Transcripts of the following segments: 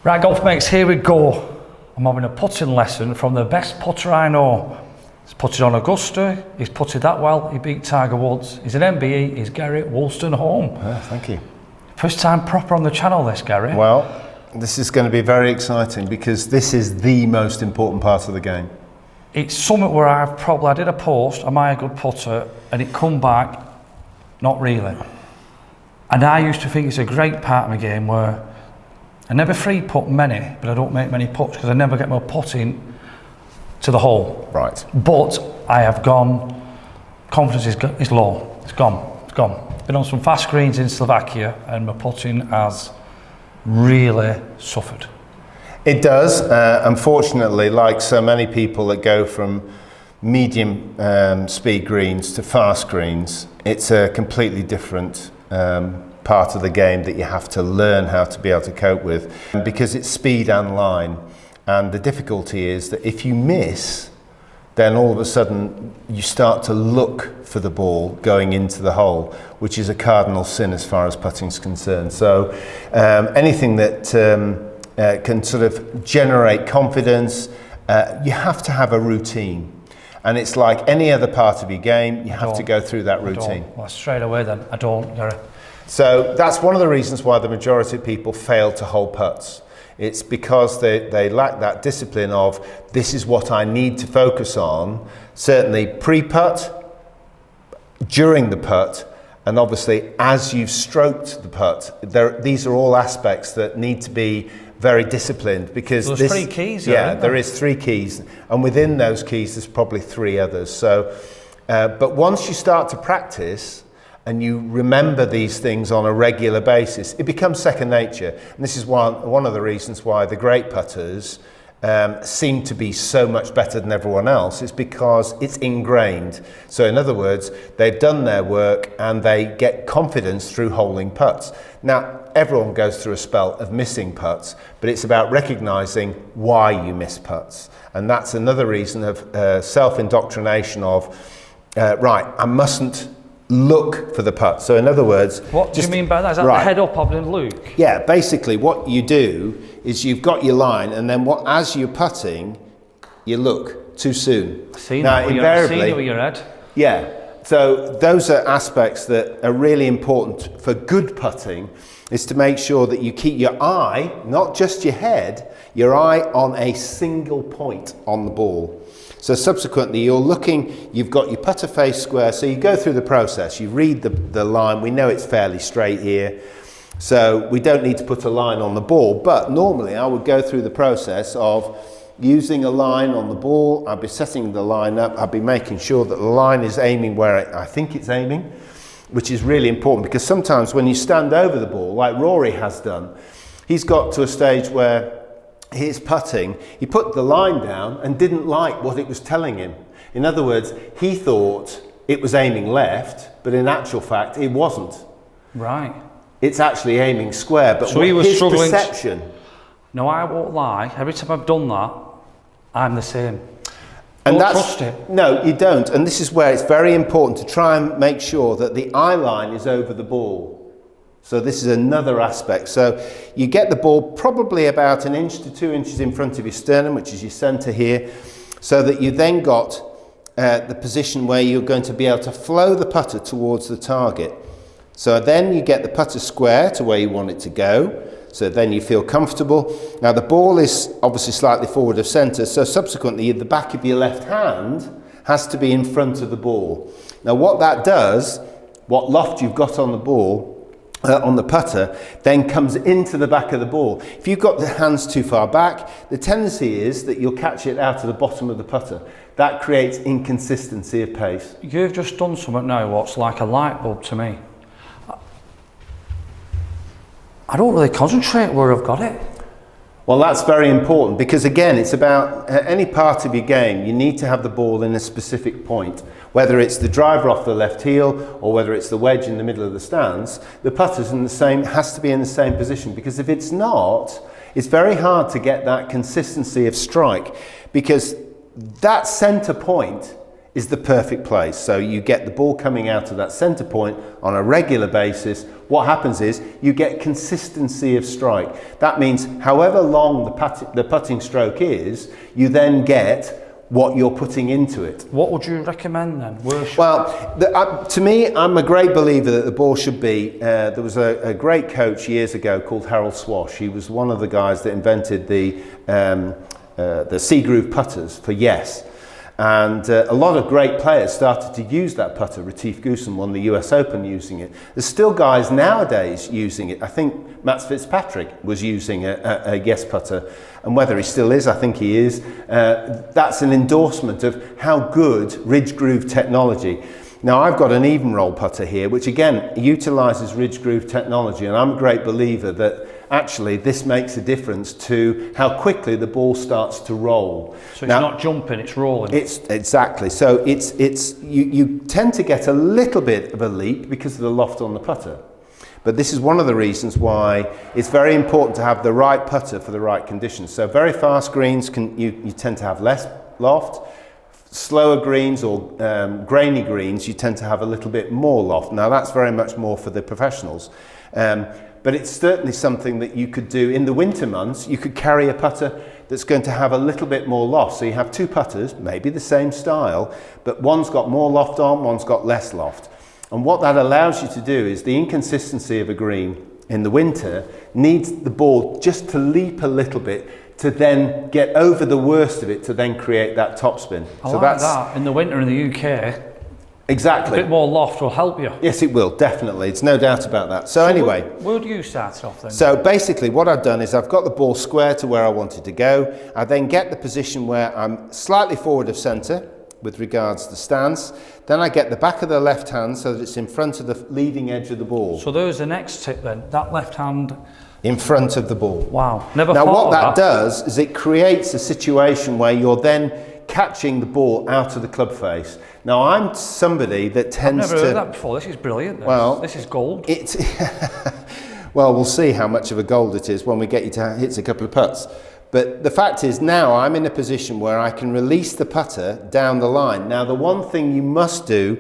Right, golf mates, here we go. I'm having a putting lesson from the best putter I know. He's putted on Augusta, he's putted that well, he beat Tiger Woods. He's an MBE, he's Garry Woolston-Home. Thank you. First time proper on the channel, this, Garry. Well, this is going to be very exciting because this is the most important part of the game. It's something where I did a post, am I a good putter? And it come back, not really. And I used to think it's a great part of my game where I never free putt many, but I don't make many putts because I never get my putting to the hole. Right. But I have gone, confidence is low, it's gone. Been on some fast greens in Slovakia and my putting has really suffered. It does, unfortunately, like so many people that go from medium speed greens to fast greens, it's a completely different part of the game that you have to learn how to be able to cope with, because it's speed and line, and the difficulty is that if you miss, then all of a sudden you start to look for the ball going into the hole, which is a cardinal sin as far as putting is concerned. So anything that can sort of generate confidence, you have to have a routine. And it's like any other part of your game, you have to go through that routine. Well, straight away then, I don't, Garry. So that's one of the reasons why the majority of people fail to hold putts. It's because they lack that discipline of, this is what I need to focus on, certainly pre-putt, during the putt, and obviously as you've stroked the putt. These are all aspects that need to be very disciplined, because there's 3 keys. There is 3 keys, and within those keys there's probably 3 others. So, but once you start to practice and you remember these things on a regular basis, it becomes second nature. And this is one of the reasons why the great putters seem to be so much better than everyone else, is because it's ingrained. So in other words, they've done their work and they get confidence through holding putts. Now, everyone goes through a spell of missing putts, but it's about recognizing why you miss putts. And that's another reason of self-indoctrination of, right, I mustn't look for the putt. So in other words, what do you mean by that? Is that the head up of the Luke? Yeah, basically what you do is you've got your line, and then as you're putting, you look too soon. See now, invariably, with your head. Yeah. So those are aspects that are really important for good putting, is to make sure that you keep your eye, not just your head, your eye on a single point on the ball. So subsequently, you're looking, you've got your putter face square, so you go through the process, you read the line, we know it's fairly straight here, so we don't need to put a line on the ball, but normally I would go through the process of using a line on the ball. I'd be setting the line up, I'd be making sure that the line is aiming where I think it's aiming, which is really important, because sometimes when you stand over the ball, like Rory has done, he's got to a stage where he's putting, he put the line down and didn't like what it was telling him. In other words, he thought it was aiming left, but in actual fact, it wasn't. Right. It's actually aiming square, but so he was his struggling. Perception. No, I won't lie. Every time I've done that, I'm the same. And don't trust it. No, you don't. And this is where it's very important to try and make sure that the eye line is over the ball. So this is another aspect. So you get the ball probably about 1 inch to 2 inches in front of your sternum, which is your centre here, so that you then got the position where you're going to be able to flow the putter towards the target. So then you get the putter square to where you want it to go. So then you feel comfortable. Now the ball is obviously slightly forward of centre, so subsequently the back of your left hand has to be in front of the ball. Now what that does, what loft you've got on the ball, on the putter, then comes into the back of the ball. If you've got the hands too far back, the tendency is that you'll catch it out of the bottom of the putter. That creates inconsistency of pace. You've just done something now what's like a light bulb to me. I don't really concentrate where I've got it. Well, that's very important, because again, it's about any part of your game, you need to have the ball in a specific point. Whether it's the driver off the left heel or whether it's the wedge in the middle of the stance, the putter's has to be in the same position, because if it's not, it's very hard to get that consistency of strike, because that centre point is the perfect place. So you get the ball coming out of that center point on a regular basis. What happens is you get consistency of strike. That means however long the putting stroke is, you then get what you're putting into it. What would you recommend then? Well, to me, I'm a great believer that the ball should be, there was a great coach years ago called Harold Swash. He was one of the guys that invented the C-groove putters for Yes. And a lot of great players started to use that putter. Retief Goosen won the US Open using it. There's still guys nowadays using it. I think Mats Fitzpatrick was using a Yes putter, and whether he still is, I think he is. That's an endorsement of how good ridge groove technology. Now I've got an even roll putter here, which again utilises ridge groove technology, and I'm a great believer that actually this makes a difference to how quickly the ball starts to roll. So it's not jumping, it's rolling. It's exactly. So you tend to get a little bit of a leap because of the loft on the putter. But this is one of the reasons why it's very important to have the right putter for the right conditions. So very fast greens, you tend to have less loft. Slower greens or grainy greens, you tend to have a little bit more loft. Now that's very much more for the professionals. But it's certainly something that you could do in the winter months. You could carry a putter that's going to have a little bit more loft. So you have two putters, maybe the same style, but one's got more loft on, one's got less loft. And what that allows you to do is the inconsistency of a green in the winter needs the ball just to leap a little bit to then get over the worst of it to then create that topspin. I like that. In the winter in the UK, exactly. A bit more loft will help you. Yes, it will, definitely. It's no doubt about that. So anyway. Where do you start off then? So basically what I've done is I've got the ball square to where I wanted to go. I then get the position where I'm slightly forward of centre with regards to stance. Then I get the back of the left hand so that it's in front of the leading edge of the ball. So there's the next tip then, that left hand in front of the ball. Wow, never now thought what of that does is it creates a situation where you're then catching the ball out of the club face. Now I'm somebody that tends to... I've never heard that before. This is brilliant. Well, this is gold. Well, we'll see how much of a gold it is when we get you to hit a couple of putts. But the fact is now I'm in a position where I can release the putter down the line. Now the one thing you must do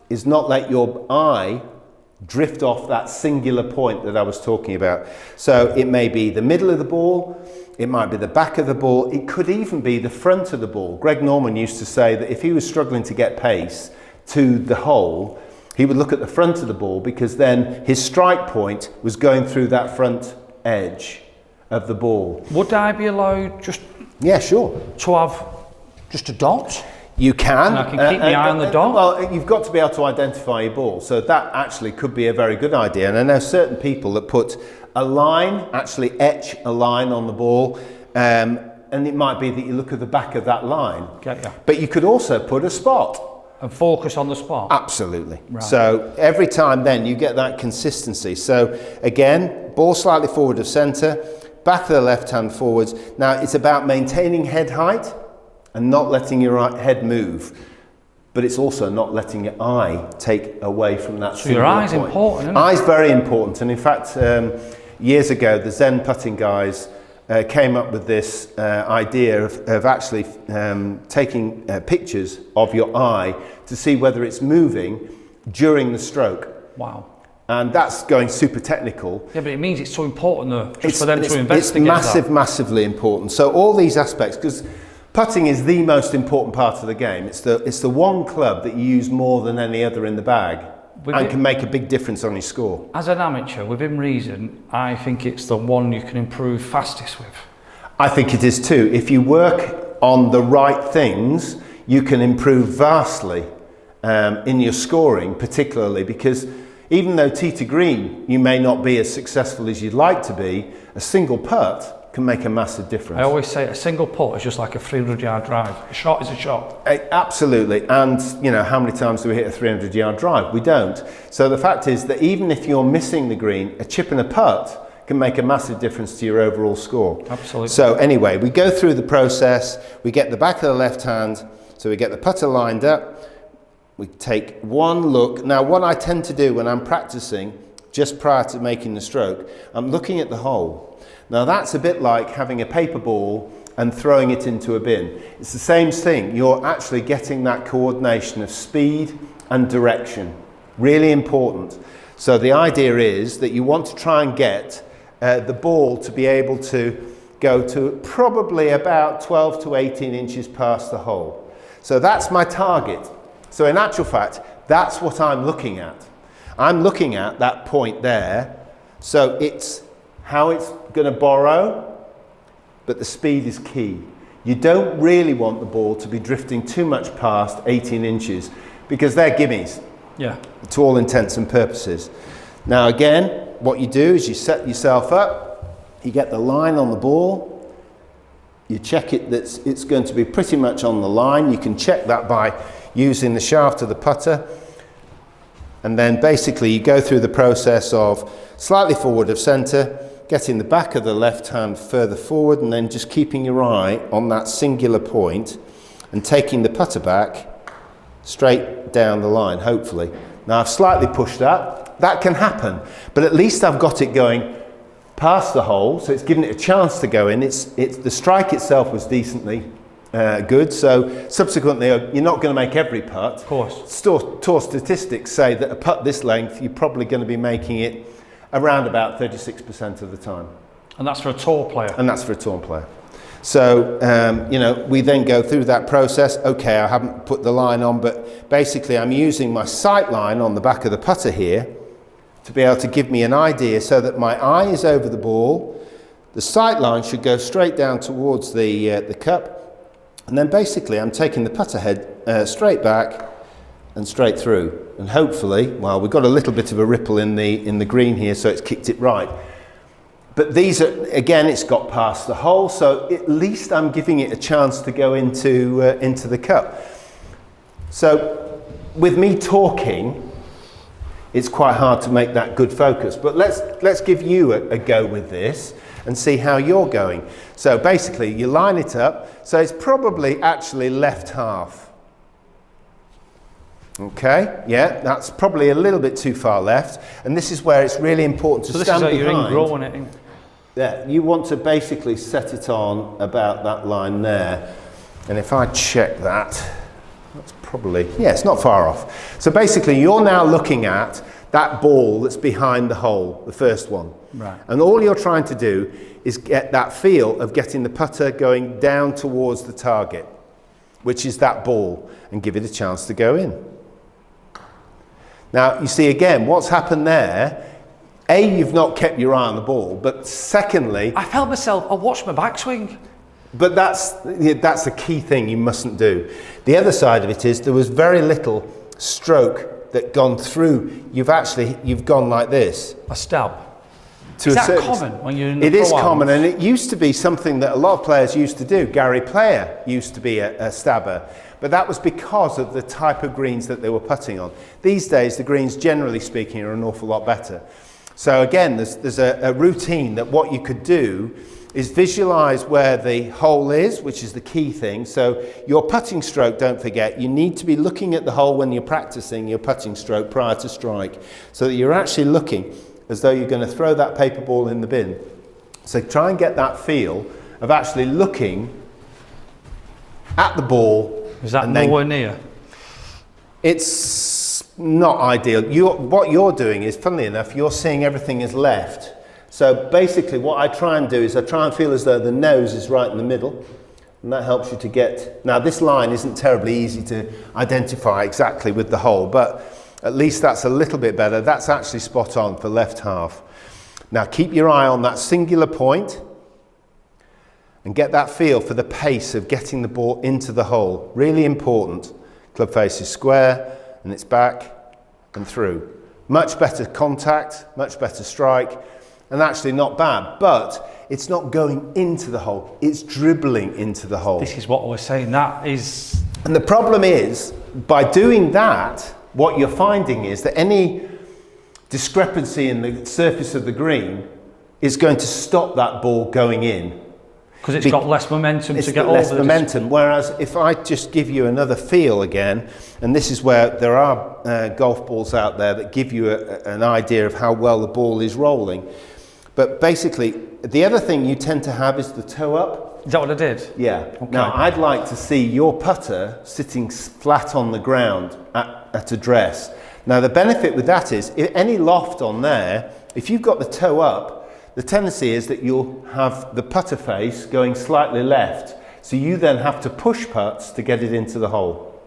is not let your eye drift off that singular point that I was talking about. So it may be the middle of the ball, it might be the back of the ball, it could even be the front of the ball. Greg Norman used to say that if he was struggling to get pace to the hole, he would look at the front of the ball because then his strike point was going through that front edge of the ball. Would I be allowed just sure. to have just a dot? You can. And I can keep my eye on the dot? Well, you've got to be able to identify your ball. So that actually could be a very good idea. And I know certain people that put a line, actually etch a line on the ball. And it might be that you look at the back of that line. Get ya. But you could also put a spot. And focus on the spot? Absolutely. Right. So every time then you get that consistency. So again, ball slightly forward of centre, back of the left hand forwards. Now it's about maintaining head height and not letting your head move, but it's also not letting your eye take away from that. So your eye's important, isn't it? Eye's very important, and in fact, years ago, the Zen putting guys came up with this idea of actually taking pictures of your eye to see whether it's moving during the stroke. Wow. And that's going super technical. Yeah, but it means it's so important though, just for them to investigate It's massively important. So all these aspects, because putting is the most important part of the game. It's the one club that you use more than any other in the bag and can make a big difference on your score. As an amateur, within reason, I think it's the one you can improve fastest with. I think it is too. If you work on the right things, you can improve vastly in your scoring, particularly because even though tee to green, you may not be as successful as you'd like to be, a single putt can make a massive difference. I always say a single putt is just like a 300-yard drive. A shot is a shot. Absolutely. And you know, how many times do we hit a 300-yard drive? We don't. So the fact is that even if you're missing the green, a chip and a putt can make a massive difference to your overall score. Absolutely. So anyway, we go through the process, we get the back of the left hand, so we get the putter lined up, we take one look. Now what I tend to do when I'm practicing, just prior to making the stroke, I'm looking at the hole. Now that's a bit like having a paper ball and throwing it into a bin. It's the same thing. You're actually getting that coordination of speed and direction. Really important. So the idea is that you want to try and get the ball to be able to go to probably about 12 to 18 inches past the hole. So that's my target. So in actual fact, that's what I'm looking at. I'm looking at that point there. So it's how it's going to borrow, but the speed is key. You don't really want the ball to be drifting too much past 18 inches because they're gimmies. Yeah. To all intents and purposes. Now again, what you do is you set yourself up, you get the line on the ball, you check it that it's going to be pretty much on the line. You can check that by using the shaft of the putter. And then basically you go through the process of slightly forward of centre, getting the back of the left hand further forward, and then just keeping your eye on that singular point and taking the putter back straight down the line, hopefully. Now I've slightly pushed that. That can happen, but at least I've got it going past the hole, so it's given it a chance to go in. The strike itself was decently good, so subsequently you're not going to make every putt. Of course. Tour statistics say that a putt this length, you're probably going to be making it around about 36% of the time. And that's for a tour player? And that's for a tour player. So, you know, we then go through that process. Okay, I haven't put the line on, but basically I'm using my sight line on the back of the putter here to be able to give me an idea so that my eye is over the ball. The sight line should go straight down towards the cup. And then basically I'm taking the putter head straight back and straight through. And hopefully, well, we've got a little bit of a ripple in the green here, so it's kicked it right. But these are, again, it's got past the hole, so at least I'm giving it a chance to go into the cup. So with me talking, it's quite hard to make that good focus. But let's give you a go with this and see how you're going. So basically, you line it up. So it's probably actually left half. Okay, yeah, that's probably a little bit too far left. And this is where it's really important to stand behind. So this is how you're ingrowing it in. Yeah, you want to basically set it on about that line there. And if I check that, that's probably, yeah, it's not far off. So basically you're now looking at that ball that's behind the hole, the first one. Right. And all you're trying to do is get that feel of getting the putter going down towards the target, which is that ball, and give it a chance to go in. Now, you see again, what's happened there, A, you've not kept your eye on the ball, but secondly... I felt myself, I watched my backswing. But that's the key thing you mustn't do. The other side of it is there was very little stroke that gone through. You've gone like this. A stab. Is that common when you're in the It is pro common, arms? and it used to be something that a lot of players used to do. Garry Player used to be a stabber, but that was because of the type of greens that they were putting on. These days, the greens, generally speaking, are an awful lot better. So again, there's a routine that what you could do is visualize where the hole is, which is the key thing. So your putting stroke, don't forget, you need to be looking at the hole when you're practicing your putting stroke prior to strike, so that you're actually looking as though you're going to throw that paper ball in the bin. So try and get that feel of actually looking at the ball. Is that nowhere near? It's not ideal. What you're doing is, funnily enough, you're seeing everything as left. So basically what I try and do is I try and feel as though the nose is right in the middle, and that helps you to get... Now this line isn't terribly easy to identify exactly with the hole, but at least that's a little bit better. That's actually spot on for left half. Now keep your eye on that singular point and get that feel for the pace of getting the ball into the hole. Really important. Club face is square and it's back and through. Much better contact, much better strike, and actually not bad, but it's not going into the hole, it's dribbling into the hole. This is what I was saying, that is... And the problem is, by doing that, what you're finding is that any discrepancy in the surface of the green is going to stop that ball going in. Because it's got less momentum to get over. Less momentum. Whereas if I just give you another feel again, and this is where there are golf balls out there that give you an idea of how well the ball is rolling. But basically, The other thing you tend to have is the toe up. Is that what I did? Yeah. Okay. Now, I'd like to see your putter sitting flat on the ground at address. Now, the benefit with that is, if any loft on there, if you've got the toe up, the tendency is that you'll have the putter face going slightly left. So you then have to push putts to get it into the hole.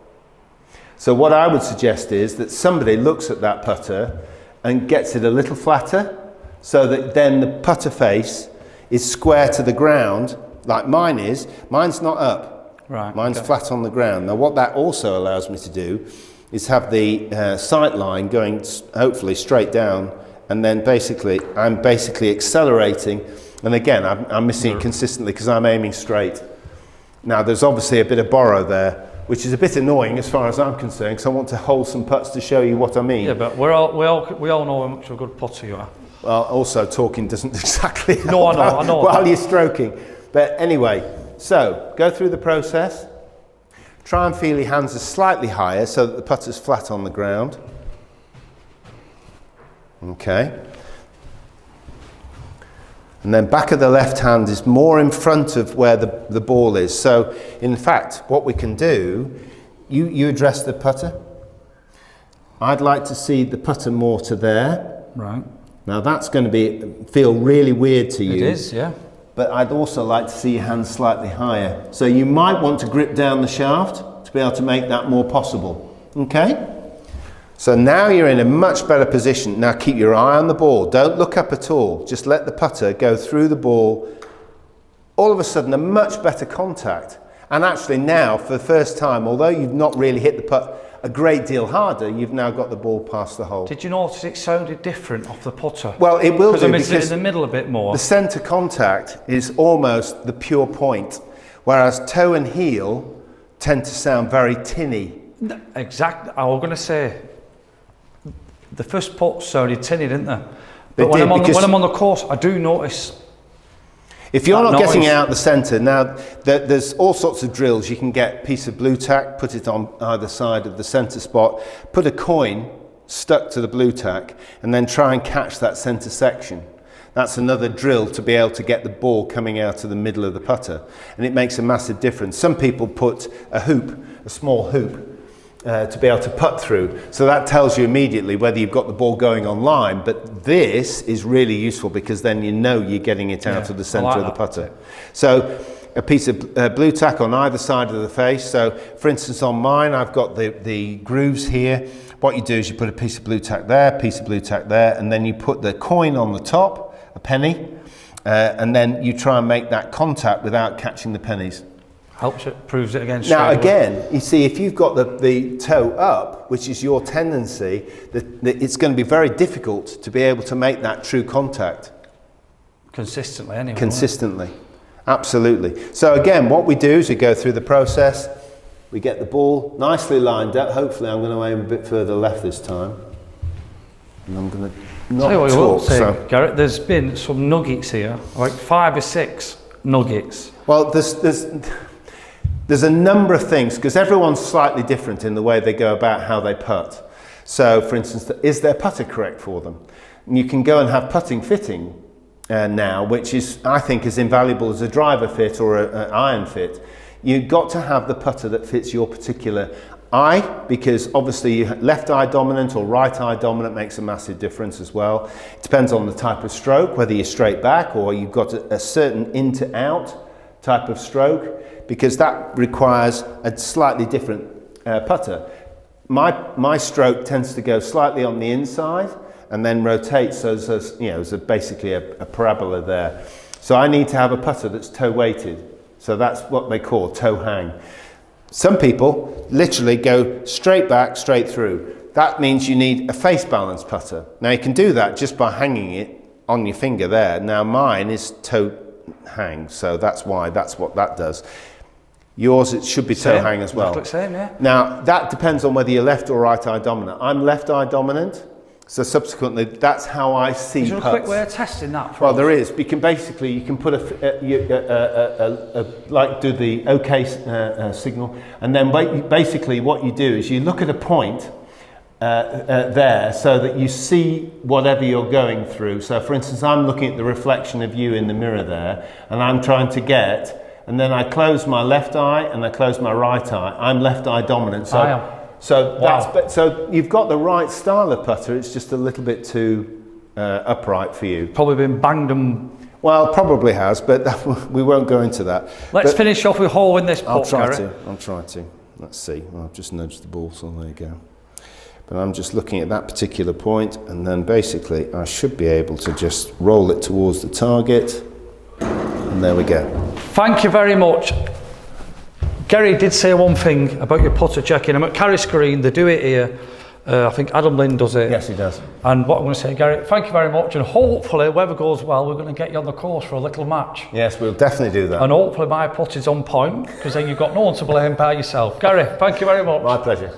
So what I would suggest is that somebody looks at that putter and gets it a little flatter, so that then the putter face is square to the ground, like mine is. Mine's not up. Right. Mine's flat on the ground. Now what that also allows me to do is have the sight line going hopefully straight down, and then I'm basically accelerating, and again I'm missing it consistently because I'm aiming straight. Now there's obviously a bit of borrow there, which is a bit annoying as far as I'm concerned, because I want to hold some putts to show you what I mean. Yeah, but we all know how much of a good putter you are. Well, also talking doesn't exactly help No, I know. while you're stroking. But anyway, so go through the process. Try and feel your hands are slightly higher so that the putter's flat on the ground. Okay. And then back of the left hand is more in front of where the ball is. So in fact, what we can do, you address the putter. I'd like to see the putter more to there. Right. Now that's going to feel really weird to you. It is, yeah. But I'd also like to see your hands slightly higher. So you might want to grip down the shaft to be able to make that more possible. Okay? So now you're in a much better position. Now keep your eye on the ball. Don't look up at all. Just let the putter go through the ball. All of a sudden a much better contact. And actually now, for the first time, although you've not really hit the putt a great deal harder, you've now got the ball past the hole. Did you notice it sounded different off the putter? Well, it will do, because it's in the middle a bit more. The centre contact is almost the pure point, whereas toe and heel tend to sound very tinny. Exactly. I was going to say, the first putt sounded tinny, didn't they? They But when did, I'm on the course, I do notice. If you're not noise. getting out the centre, now there's all sorts of drills. You can get a piece of blue tack, put it on either side of the centre spot, put a coin stuck to the blue tack, and then try and catch that centre section. That's another drill to be able to get the ball coming out of the middle of the putter, and it makes a massive difference. Some people put a hoop, a small hoop, to be able to putt through. So that tells you immediately whether you've got the ball going on line, but this is really useful because then you know you're getting it out of the centre of the putter. So a piece of blue tack on either side of the face. So for instance on mine, I've got the grooves here. What you do is you put a piece of blue tack there, piece of blue tack there, and then you put the coin on the top, a penny, and then you try and make that contact without catching the pennies. Helps it, proves it again. Now again, you see, if you've got the toe up, which is your tendency, that it's going to be very difficult to be able to make that true contact. Consistently, anyway. Consistently, absolutely. So again, what we do is we go through the process, we get the ball nicely lined up. Hopefully I'm going to aim a bit further left this time. And I'm going to not Tell you what I will talk. say, Garrett, there's been some nuggets here, like 5 or 6 nuggets. Well, there's a number of things, because everyone's slightly different in the way they go about how they putt. So, for instance, is their putter correct for them? And you can go and have putting fitting now, which is, I think, as invaluable as a driver fit or an iron fit. You've got to have the putter that fits your particular eye, because obviously left eye dominant or right eye dominant makes a massive difference as well. It depends on the type of stroke, whether you're straight back or you've got a certain in to out type of stroke, because that requires a slightly different putter. My stroke tends to go slightly on the inside and then rotate, so there's basically a parabola there. So I need to have a putter that's toe weighted. So that's what they call toe hang. Some people literally go straight back, straight through. That means you need a face balance putter. Now you can do that just by hanging it on your finger there. Now mine is toe hang, so that's what that does. Yours, it should be toe hang as well. Looks same, yeah. Now that depends on whether you're left or right eye dominant. I'm left eye dominant, so subsequently that's how I see Is there putts. a quick way of testing that? Well, there is. You can put like do the OK signal, and then basically what you do is you look at a point there so that you see whatever you're going through. So for instance, I'm looking at the reflection of you in the mirror there, and I'm trying to get, and then I close my left eye and I close my right eye. I'm left eye dominant. So, I am. so, Wow. so you've got the right style of putter, it's just a little bit too upright for you. Probably been banged and... Well, probably has, but we won't go into that. Let's But finish off with holding this putt, Garry. I'll try to. Let's see. Well, I've just nudged the ball, so there you go. But I'm just looking at that particular point, and then basically I should be able to just roll it towards the target, and there we go. Thank you very much. Garry did say one thing about your putter checking. I'm at Carrick Green, they do it here. I think Adam Lynn does it. Yes, he does. And what I'm going to say, Garry, thank you very much, and hopefully, whatever goes well, we're going to get you on the course for a little match. Yes, we'll definitely do that. And hopefully my putt is on point, because then you've got no one to blame by yourself. Garry, thank you very much. My pleasure.